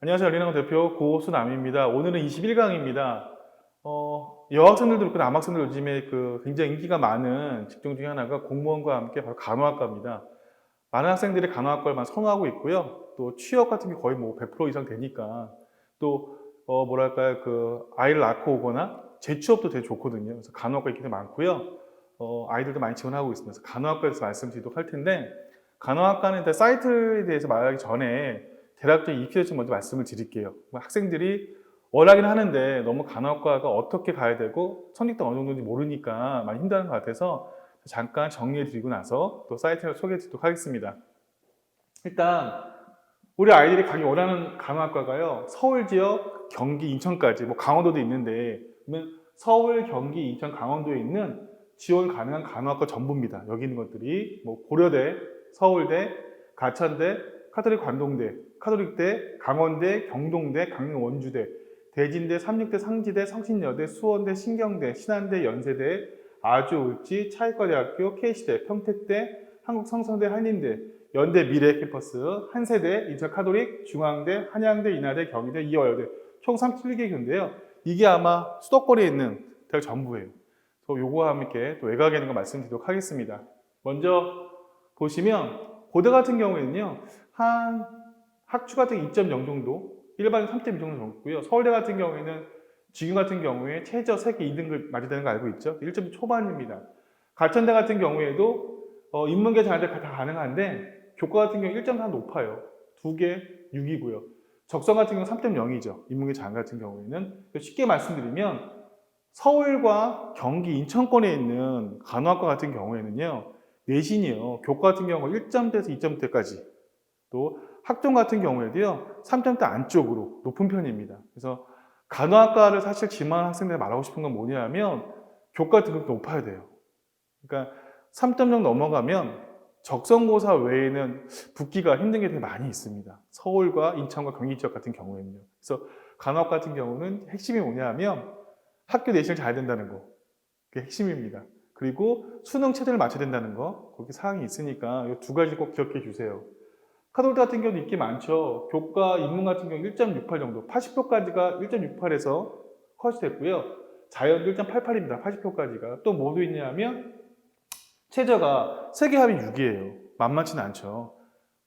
안녕하세요. 열린학원 대표 고수남입니다. 오늘은 21강입니다. 여학생들도 그렇고 남학생들 요즘에 굉장히 인기가 많은 직종 중에 하나가 공무원과 함께 바로 간호학과입니다. 많은 학생들이 간호학과를 많이 선호하고 있고요. 또 취업 같은 게 거의 뭐 100% 이상 되니까 또 뭐랄까요, 아이를 낳고 오거나 재취업도 되게 좋거든요. 그래서 간호학과 인기도 많고요. 아이들도 많이 지원하고 있습니다. 그래서 간호학과에서 말씀드리도록 할 텐데, 간호학과는 일단 사이트에 대해서 말하기 전에 대략적인 EP를 좀 먼저 말씀을 드릴게요. 학생들이 원하긴 하는데 너무 간호학과가 어떻게 가야 되고 선택도 어느 정도인지 모르니까 많이 힘들어하는 것 같아서 잠깐 정리해 드리고 나서 또 사이트를 소개해 드리도록 하겠습니다. 일단 우리 아이들이 가기 원하는 간호학과가요, 서울 지역, 경기, 인천까지, 뭐 강원도도 있는데, 그러면 서울, 경기, 인천, 강원도에 있는 지원 가능한 간호학과 전부입니다. 여기 있는 것들이 뭐 고려대, 서울대, 가천대, 카톨릭 관동대, 카톨릭대, 강원대, 경동대, 강릉 원주대, 대진대, 삼육대, 상지대, 성신여대, 수원대, 신경대, 신한대, 연세대, 아주울지, 차이과대학교, K시대, 평택대, 한국성서대, 한림대, 연대 미래 캠퍼스, 한세대, 인천 카톨릭, 중앙대, 한양대, 인하대, 경희대, 이화여대 총 37개 교인데요. 이게 아마 수도권에 있는 대학 전부예요. 그래서 요거와 함께 또 외곽에 있는 거 말씀드리도록 하겠습니다. 먼저 보시면 고대 같은 경우에는요, 한 학추 같은 2.0 정도, 일반은 3.2 정도 정도고요. 서울대 같은 경우에는 지금 같은 경우에 최저 세계 2등급 맞이 되는 거 알고 있죠? 1점 초반입니다. 가천대 같은 경우에도 인문계 자녀들 다 가능한데 교과 같은 경우 1.4 높아요. 2개 6이고요. 적성 같은 경우 3.0이죠. 인문계 자녀 같은 경우에는. 쉽게 말씀드리면 서울과 경기, 인천권에 있는 간호학과 같은 경우에는요, 내신이요, 교과 같은 경우 1점대에서 2점대까지, 또 학종 같은 경우에도요 3점대 안쪽으로 높은 편입니다. 그래서 간호학과를 사실 지망하는 학생들이 말하고 싶은 건 뭐냐면 교과 등급도 높아야 돼요. 그러니까 3.0 넘어가면 적성고사 외에는 붙기가 힘든 게 되게 많이 있습니다. 서울과 인천과 경기 지역 같은 경우에는요. 그래서 간호학 같은 경우는 핵심이 뭐냐면 학교 내신을 잘 된다는 거, 그게 핵심입니다. 그리고 수능 체제를 맞춰야 된다는 거, 거기 사항이 있으니까 이 두 가지 꼭 기억해 주세요. 카톨릭 같은 경우도 인기 많죠. 교과 인문 같은 경우 1.68 정도, 80표까지가 1.68에서 컷이 됐고요. 자연도 1.88입니다. 80표까지가. 또 뭐도 있냐면 최저가 세계 합이 6이에요. 만만치는 않죠.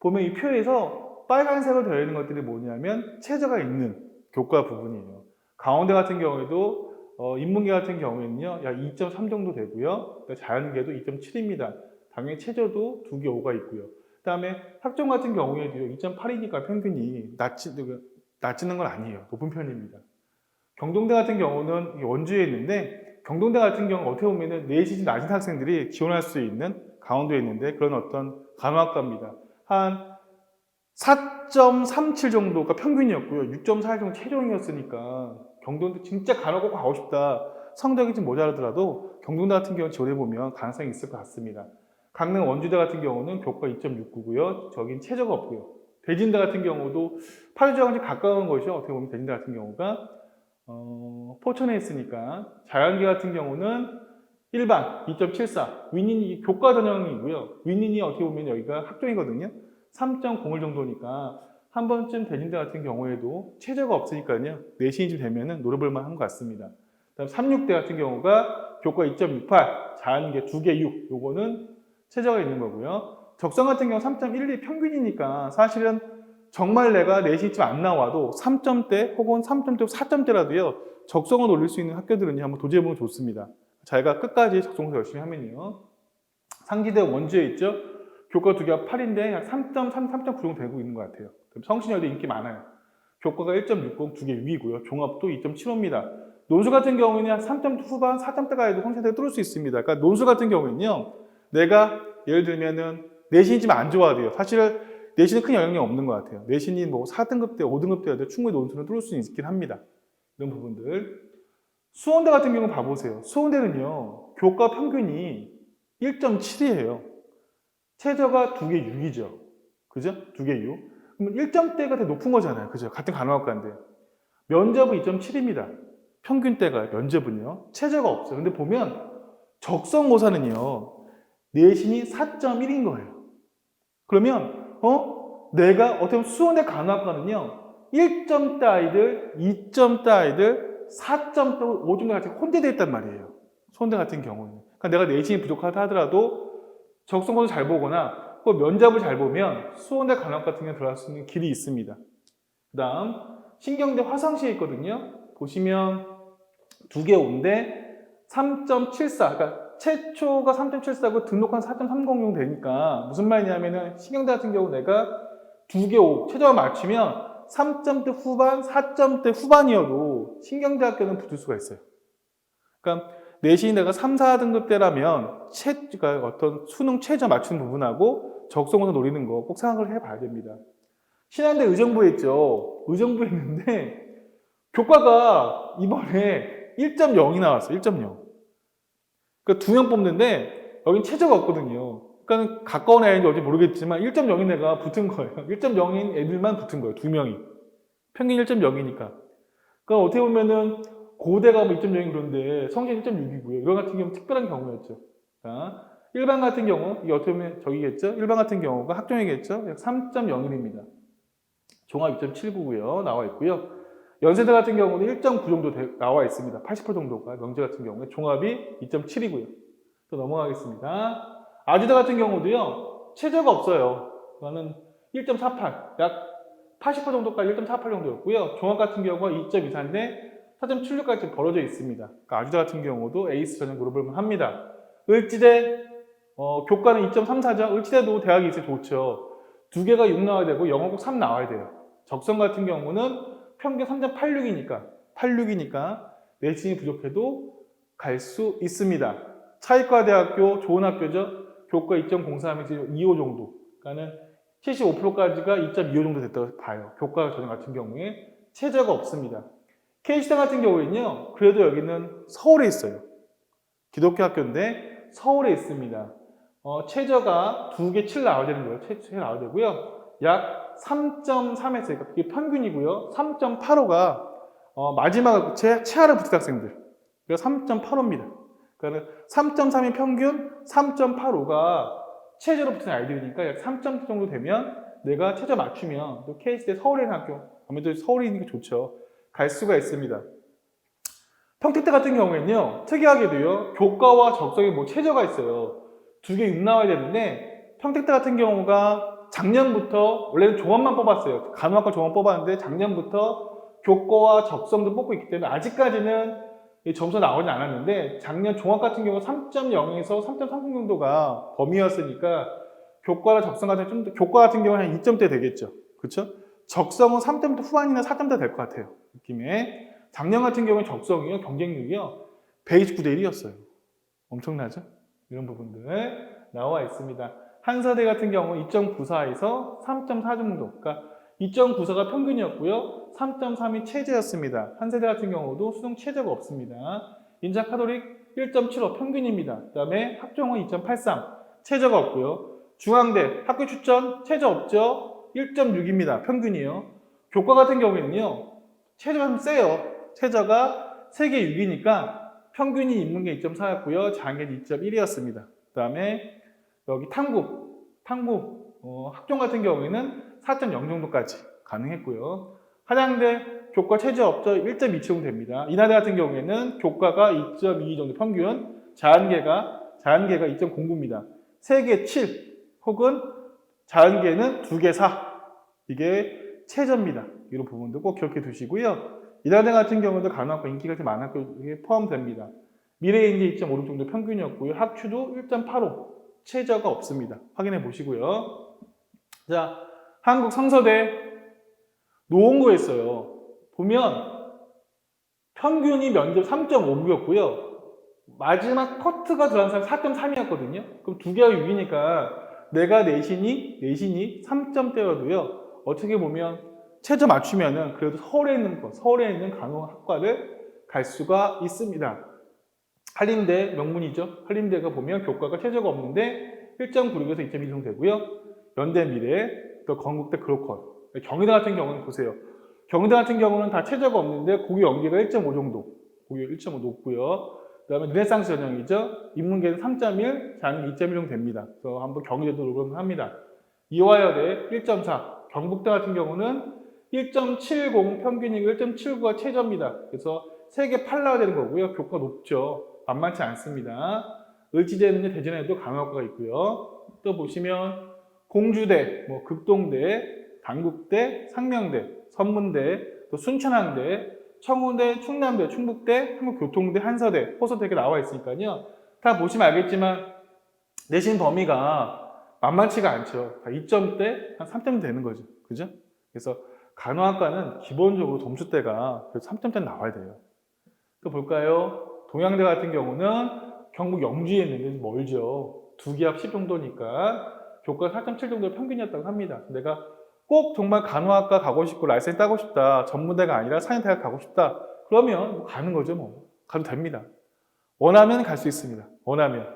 보면 이 표에서 빨간색으로 되어 있는 것들이 뭐냐면 최저가 있는 교과 부분이에요. 강원대 같은 경우에도 인문계 같은 경우에는요, 약 2.3 정도 되고요. 자연계도 2.7입니다. 당연히 최저도 2개 5가 있고요. 그 다음에 학종 같은 경우에도 2.8이니까 평균이 낮지는 건 아니에요. 높은 편입니다. 경동대 같은 경우는 원주에 있는데, 경동대 같은 경우는 어떻게 보면 내신이 낮은 학생들이 지원할 수 있는 강원도에 있는데 그런 어떤 간호학과입니다. 한 4.37 정도가 평균이었고요. 6.4 정도 최종이었으니까 경동대 진짜 간호학과 가고 싶다, 성적이 좀 모자라더라도 경동대 같은 경우는 지원해보면 가능성이 있을 것 같습니다. 강릉 원주대 같은 경우는 교과 2.69고요. 저긴 최저가 없고요. 대진대 같은 경우도 파주지역과 가까운 것이요. 어떻게 보면 대진대 같은 경우가 포천에 있으니까. 자연계 같은 경우는 일반 2.74, 윈인이 교과 전형이고요. 윈인이 어떻게 보면 여기가 학종이거든요. 3.01 정도니까 한 번쯤 대진대 같은 경우에도 최저가 없으니까요. 내신이 좀 되면은 노려볼 만한 것 같습니다. 그다음 36대 같은 경우가 교과 2.68, 자연계 2개 6, 요거는 최저가 있는 거고요. 적성 같은 경우 3.12 평균이니까 사실은 정말 내가 내신이 좀 안 나와도 3점대 혹은 3점대, 4점대라도요, 적성을 올릴 수 있는 학교들은요, 한번 도전해보면 좋습니다. 자기가 끝까지 적성고사 열심히 하면요. 상지대 원주에 있죠? 교과 2개가 8인데 약 3.3, 3.9 정도 되고 있는 것 같아요. 성신여대 인기 많아요. 교과가 1.60, 2개 위고요. 종합도 2.75입니다. 논술 같은 경우는 약 3점 후반, 4점대가 해도 성신여대가 뚫을 수 있습니다. 그러니까 논술 같은 경우는요, 내가 예를 들면은 내신이 좀 안 좋아도요. 사실 내신은 큰 영향이 없는 것 같아요. 내신이 뭐 4등급대, 5등급대여도 충분히 논술은 뚫을 수 있긴 합니다. 이런 부분들. 수원대 같은 경우 봐보세요. 수원대는요, 교과 평균이 1.7이에요. 최저가 2개 6이죠. 그죠? 2개 6. 그러면 1점대가 되게 높은 거잖아요. 그죠? 같은 간호학과인데. 면접은 2.7입니다. 평균대가, 면접은요. 최저가 없어요. 근데 보면 적성고사는요, 내신이 4.1인 거예요. 그러면 내가 어떻게 보면 수원대 간호학과는요, 1점대 아이들, 2점대 아이들, 4점대, 5점대 같이 혼재되어 있단 말이에요. 수원대 같은 경우는. 그러니까 내가 내신이 부족하다 하더라도 적성고도 잘 보거나 면접을 잘 보면 수원대 간호학 같은 경우에 들어갈 수 있는 길이 있습니다. 그 다음 신경대 화성시에 있거든요. 보시면 두 개 온대 3.74, 그러니까 최초가 3.74고 등록한 4.30 되니까 무슨 말이냐면은 신경대 같은 경우 내가 두 개 오, 최저가 맞추면 3점대 후반, 4점대 후반이어도 신경대학교는 붙을 수가 있어요. 그러니까 내신이 내가 3, 4등급대라면 그러니까 어떤 수능 최저 맞춘 부분하고 적성고사 노리는 거 꼭 생각을 해봐야 됩니다. 신한대 의정부에 있죠. 의정부에 있는데 교과가 이번에 1.0이 나왔어요. 1.0. 그러니까 두 명 뽑는데 여긴 최저가 없거든요. 그러니까 가까운 애인지 어디 모르겠지만 1.0인 애가 붙은 거예요. 1.0인 애들만 붙은 거예요. 두 명이. 평균 1.0이니까. 그러니까 어떻게 보면은 고대가 뭐 2.0이 그런데 성적이 1.6이고요. 이런 같은 경우는 특별한 경우였죠. 자, 일반 같은 경우, 이게 어떻게 보면 저기겠죠? 일반 같은 경우가 학종이겠죠? 약 3.01입니다. 종합 2.79고요. 나와 있고요. 연세대 같은 경우는 1.9 정도 나와 있습니다. 80% 정도가 명제 같은 경우에 종합이 2.7이고요. 또 넘어가겠습니다. 아주대 같은 경우도요. 최저가 없어요. 그거는 1.48, 약 80% 정도까지 1.48 정도였고요. 종합 같은 경우가 2.24인데 4.76까지 벌어져 있습니다. 그러니까 아주대 같은 경우도 에이스 전형 그룹을 합니다. 을지대 교과는 2.34죠. 을지대도 대학이 있어야 좋죠. 두 개가 6 나와야 되고 영어 꼭 3 나와야 돼요. 적성 같은 경우는 평균 3.86이니까 내신이 부족해도 갈 수 있습니다. 차이과대학교 좋은 학교죠. 교과 2.03에서 25 정도. 그러니까는 75%까지가 2.25 정도 됐다고 봐요. 교과 전형 같은 경우에 최저가 없습니다. K시대 같은 경우에는요. 그래도 여기는 서울에 있어요. 기독교 학교인데 서울에 있습니다. 최저가 2개 7 나와야 되는 거예요. 최저 나와야 되고요. 약 3.3에서, 그러니까 이게 평균이고요. 3.85가 마지막 최하를 붙은 학생들. 그래서 3.85입니다. 그러니까 3.3이 평균, 3.85가 최저로 붙은 아이들이니까 약 3점 정도 되면 내가 최저 맞추면 또 K시대 서울에 있는 학교, 아무래도 서울에 있는 게 좋죠. 갈 수가 있습니다. 평택대 같은 경우에는요, 특이하게도요, 교과와 적성에 뭐 최저가 있어요. 2개 6 나와야 되는데, 평택대 같은 경우가 작년부터, 원래는 종합만 뽑았어요. 간호학과 종합 뽑았는데, 작년부터 교과와 적성도 뽑고 있기 때문에, 아직까지는 점수가 나오진 않았는데, 작년 종합 같은 경우 3.0에서 3.30 정도가 범위였으니까, 교과와 적성 같은 좀, 교과 같은 경우는 한 2점대 되겠죠. 그렇죠? 적성은 3점대 후반이나 4점대 될 것 같아요. 느낌에. 작년 같은 경우는 적성이요, 경쟁률이요, 129대 1이었어요. 엄청나죠? 이런 부분들 나와 있습니다. 한서대 같은 경우는 2.94에서 3.4 정도. 그러니까 2.94가 평균이었고요. 3.3이 최저였습니다. 한세대 같은 경우도 수능 최저가 없습니다. 인자 카톨릭 1.75 평균입니다. 그 다음에 학종은 2.83 최저가 없고요. 중앙대 학교 추천 최저 없죠. 1.6입니다. 평균이요. 교과 같은 경우에는요. 최저가 좀 세요. 최저가 3개 6이니까 평균이 인문계 2.4였고요. 장계 2.1이었습니다. 그 다음에 여기 탐구 학종 같은 경우에는 4.0 정도까지 가능했고요. 한양대 교과 최저 없죠. 1.27 됩니다. 인하대 같은 경우에는 교과가 2.22 정도 평균, 자연계가 2.09입니다. 3개 7 혹은 자연계는 2개 4 이게 최저입니다. 이런 부분도 꼭 기억해 두시고요. 인하대 같은 경우도 간호학과 인기가 좀 많았고 포함됩니다. 미래인지 2.56 정도 평균이었고요. 학추도 1.85 최저가 없습니다. 확인해 보시고요. 자, 한국 성서대 노원구에 있어요. 보면 평균이 면접 3.5였고요. 마지막 커트가 들어간 사람 4.3이었거든요. 그럼 두 개가 6이니까 내가 내신이 3점대여도요. 어떻게 보면 최저 맞추면은 그래도 서울에 있는 간호학과를 갈 수가 있습니다. 한림대 명문이죠. 한림대가 보면 교과가 최저가 없는데 1.96에서 2.1 정도 되고요. 연대 미래, 또 건국대 그로컬. 경희대 같은 경우는 보세요. 경희대 같은 경우는 다 최저가 없는데 고교 연계가 1.5 정도. 고교 1.5 높고요. 그 다음에 르네상스 전형이죠. 인문계는 3.1, 자는 2.1 정도 됩니다. 그래서 한번 경희대도 노력을 합니다. 이화여대 1.4, 경북대 같은 경우는 1.70 평균이고 1.79가 최저입니다. 그래서 세계 8라가 되는 거고요. 교과가 높죠. 만만치 않습니다. 을지제는 대전에도 강화과가 있고요. 또 보시면 공주대, 뭐 극동대, 단국대, 상명대, 선문대, 또 순천항대, 청운대, 충남대, 충북대, 한국교통대, 한서대, 호서대 이렇게 나와 있으니까요. 다 보시면 알겠지만 내신 범위가 만만치가 않죠. 2점대, 한 3점 되는 거죠. 그죠? 그래서 간호학과는 기본적으로 점수대가 3점대 나와야 돼요. 또 볼까요? 동양대 같은 경우는 경북 영주에 있는데 멀죠. 2기합 10 정도니까 교과 4.7 정도 평균이었다고 합니다. 내가 꼭 정말 간호학과 가고 싶고 라이센스 따고 싶다. 전문대가 아니라 사인대학 가고 싶다. 그러면 가는 거죠. 뭐. 가도 됩니다. 원하면 갈 수 있습니다. 원하면.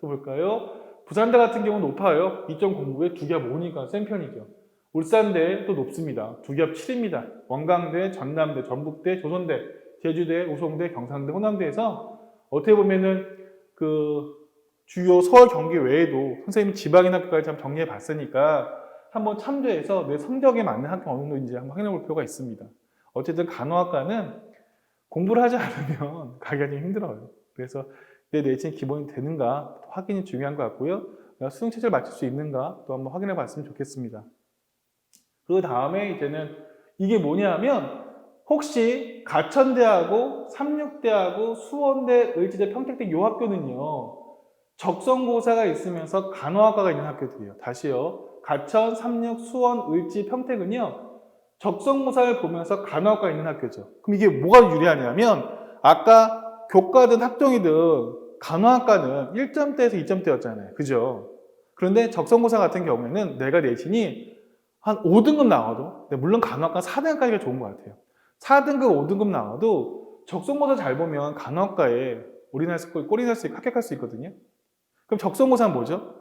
또 볼까요? 부산대 같은 경우는 높아요. 2.09에 2기합 5니까 센 편이죠. 울산대 또 높습니다. 2기합 7입니다. 원광대, 전남대, 전북대, 조선대, 제주대, 우송대, 경상대, 호남대에서 어떻게 보면은 그 주요 서울, 경기 외에도 선생님이 지방인 학교까지 한번 정리해 봤으니까 한번 참조해서 내 성적에 맞는 학교 어느 정도인지 한번 확인해 볼 필요가 있습니다. 어쨌든 간호학과는 공부를 하지 않으면 가기가 좀 힘들어요. 그래서 내 내신이 기본이 되는가 확인이 중요한 것 같고요. 수능 체제를 맞출 수 있는가 또 한번 확인해 봤으면 좋겠습니다. 그 다음에 이제는 이게 뭐냐면 혹시 가천대하고 삼육대하고 수원대, 을지대, 평택대 이 학교는요. 적성고사가 있으면서 간호학과가 있는 학교들이에요. 다시요. 가천, 삼육, 수원, 을지, 평택은요. 적성고사를 보면서 간호학과가 있는 학교죠. 그럼 이게 뭐가 유리하냐면 아까 교과든 학종이든 간호학과는 1점대에서 2점대였잖아요. 그죠? 그런데 적성고사 같은 경우에는 내가 내신이 한 5등급 나와도 물론 간호학과 4등급까지가 좋은 것 같아요. 4등급, 5등급 나와도 적성고사 잘 보면 간호학과에 올인할 수 있고 꼴인할 수 있고 합격할 수 있거든요. 그럼 적성고사는 뭐죠?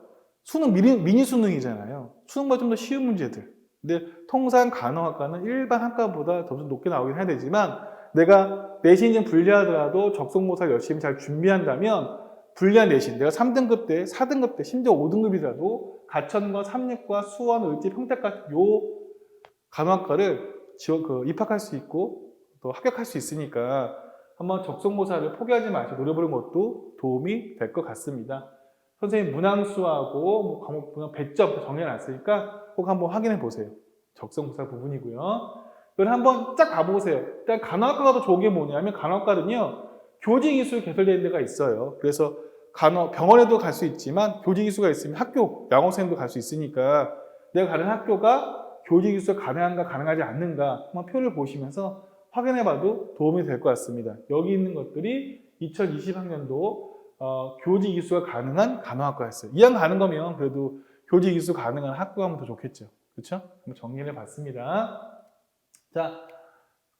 수능 미니 수능이잖아요. 수능보다 좀 더 쉬운 문제들. 근데 통상 간호학과는 일반 학과보다 점수 높게 나오긴 해야 되지만 내가 내신이 좀 불리하더라도 적성고사를 열심히 잘 준비한다면 불리한 내신, 내가 3등급 때, 4등급 때, 심지어 5등급이라도 가천과 삼육과 수원, 을지, 평택 같은 요 간호학과를 입학할 수 있고 또 합격할 수 있으니까 한번 적성고사를 포기하지 마시고 노려보는 것도 도움이 될 것 같습니다. 선생님 문항수하고 뭐 과목 분량 100점 정해놨으니까 꼭 한번 확인해 보세요. 적성고사 부분이고요. 이걸 한번 쫙 가보세요. 일단 간호학과가 더 좋은 게 뭐냐면 간호학과는요. 교직이수 개설되는 데가 있어요. 그래서 병원에도 갈 수 있지만 교직이수가 있으면 학교, 양호생도 갈 수 있으니까 내가 가는 학교가 교직이수가 가능한가 가능하지 않는가 한번 표를 보시면서 확인해봐도 도움이 될 것 같습니다. 여기 있는 것들이 2020학년도 교직 이수가 가능한 간호학과였어요. 이왕 가는 거면 그래도 교직 이수 가능한 학교가 하면 더 좋겠죠. 그렇죠? 한번 정리를 해봤습니다. 자,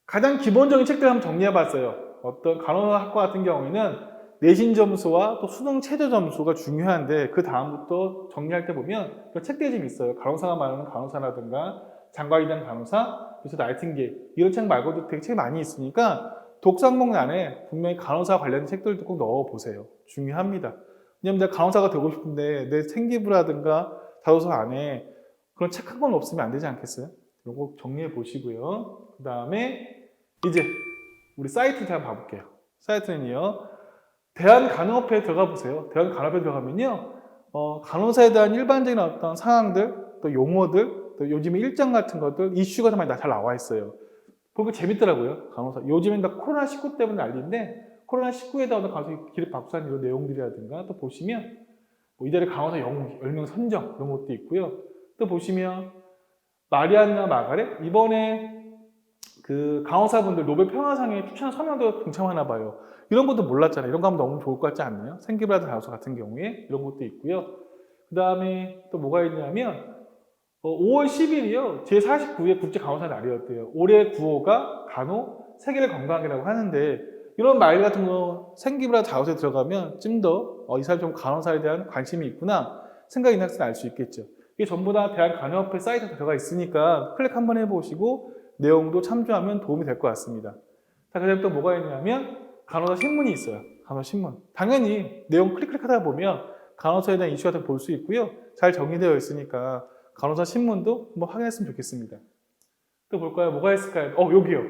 가장 기본적인 책들 한번 정리해봤어요. 어떤 간호학과 같은 경우에는 내신 점수와 또 수능 최저 점수가 중요한데 그 다음부터 정리할 때 보면 책들이 좀 있어요. 간호사가 말하는 간호사라든가 장과의장 간호사, 그래서 나이팅게일 이런 책 말고도 되게 책이 많이 있으니까 독상목란에 분명히 간호사 관련 책들도 꼭 넣어보세요. 중요합니다. 왜냐면 내가 간호사가 되고 싶은데 내 생기부라든가 자소서 안에 그런 책 한 권 없으면 안 되지 않겠어요? 이거 꼭 정리해 보시고요. 그 다음에 이제 우리 사이트 한번 봐볼게요. 사이트는요. 대한간호협회에 들어가 보세요. 대한간호협회에 들어가면요. 간호사에 대한 일반적인 어떤 상황들, 또 용어들, 또 요즘에 일정 같은 것들, 이슈가 잘 나와 있어요. 보니까 재밌더라고요. 간호사. 요즘엔 다 코로나19 때문에 난리인데 코로나19에 나오는 간호사 기록 박수한 이런 내용들이라든가 또 보시면 뭐 이달의 간호사 10명 선정 이런 것도 있고요. 또 보시면 마리안나 마가렛 이번에 그 간호사분들 노벨 평화상에 추천 서명도 동참하나 봐요. 이런 것도 몰랐잖아요. 이런 거 하면 너무 좋을 것 같지 않나요? 생기브라드 간호사 같은 경우에 이런 것도 있고요. 그 다음에 또 뭐가 있냐면 5월 10일이요. 제49회 국제간호사 날이었대요. 올해 9호가 간호 세계를 건강하게라고 하는데 이런 말 같은 거 생기브라드 간호사에 들어가면 좀 더 이 사람 좀 간호사에 대한 관심이 있구나 생각이 있는 학생은 알 수 있겠죠. 이게 전부 다 대한간호협회 사이트에 들어가 있으니까 클릭 한번 해보시고 내용도 참조하면 도움이 될 것 같습니다. 자, 그다음에 또 뭐가 있냐면 간호사 신문이 있어요. 간호사 신문. 당연히 내용 클릭하다 보면 간호사에 대한 이슈 같은 거 볼 수 있고요. 잘 정리되어 있으니까 간호사 신문도 한번 확인했으면 좋겠습니다. 또 볼까요? 뭐가 있을까요? 여기요.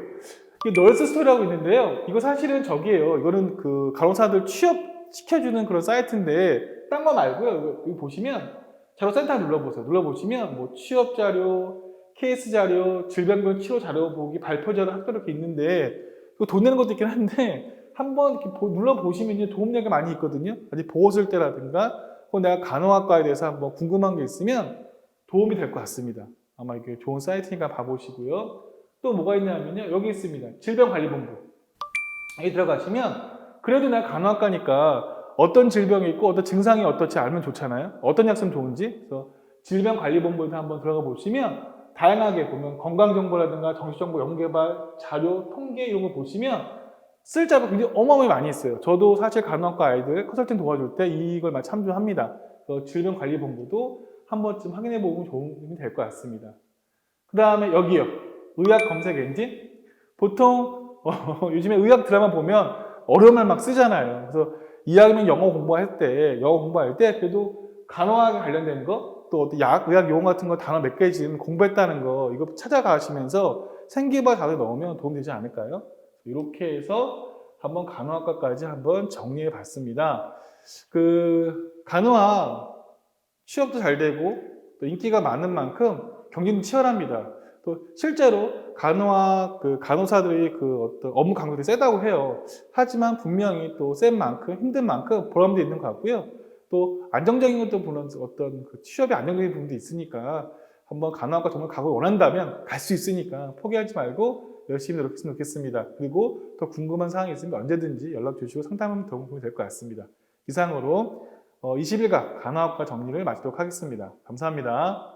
이게 널스 스토리라고 있는데요. 이거 사실은 저기예요. 이거는 그 간호사들 취업 시켜주는 그런 사이트인데 딴 거 말고요. 여기 보시면 자료 센터 눌러보세요. 눌러보시면 뭐 취업 자료, 케이스 자료, 질병별 치료 자료 보기, 발표 자료, 학교 이렇게 있는데 이거 돈 내는 것도 있긴 한데 한번 이렇게 눌러보시면 도움되는 게 많이 있거든요. 아직 보호술 때라든가 혹은 내가 간호학과에 대해서 한번 궁금한 게 있으면 도움이 될 것 같습니다. 아마 이게 좋은 사이트니까 봐보시고요. 또 뭐가 있냐면요. 여기 있습니다. 질병관리본부. 여기 들어가시면 그래도 내가 간호학과니까 어떤 질병이 있고 어떤 증상이 어떨지 알면 좋잖아요. 어떤 약 쓰면 좋은지. 그래서 질병관리본부에서 한번 들어가 보시면 다양하게 보면 건강정보라든가 정신정보 연구개발, 자료, 통계 이런 거 보시면 쓸 자료가 굉장히 어마어마하게 많이 있어요. 저도 사실 간호학과 아이들 컨설팅 도와줄 때 이걸 많이 참조합니다. 그래서 질병관리본부도 한 번쯤 확인해 보면 도움이 될 것 같습니다. 그 다음에 여기요. 의학 검색 엔진. 보통 요즘에 의학 드라마 보면 어려운 말 막 쓰잖아요. 그래서 이왕이면 영어 공부할 때 그래도 간호학에 관련된 거, 또 어떤 의학 용어 같은 거 단어 몇 개지 공부했다는 거 이거 찾아가시면서 생기부 자료에 넣으면 도움이 되지 않을까요? 이렇게 해서 한번 간호학과까지 한번 정리해 봤습니다. 간호학 취업도 잘 되고 또 인기가 많은 만큼 경쟁도 치열합니다. 또 실제로 간호학 간호사들이 어떤 업무 강도가 세다고 해요. 하지만 분명히 또 센 만큼 힘든 만큼 보람도 있는 것 같고요. 또 안정적인 것도 보는 어떤 취업이 안정적인 부분도 있으니까 한번 간호학과 정말 가고 원한다면 갈 수 있으니까 포기하지 말고 열심히 노력했으면 좋겠습니다. 그리고 더 궁금한 사항이 있으면 언제든지 연락 주시고 상담하면 도움이 될 것 같습니다. 이상으로 20일간 간호학과 정리를 마치도록 하겠습니다. 감사합니다.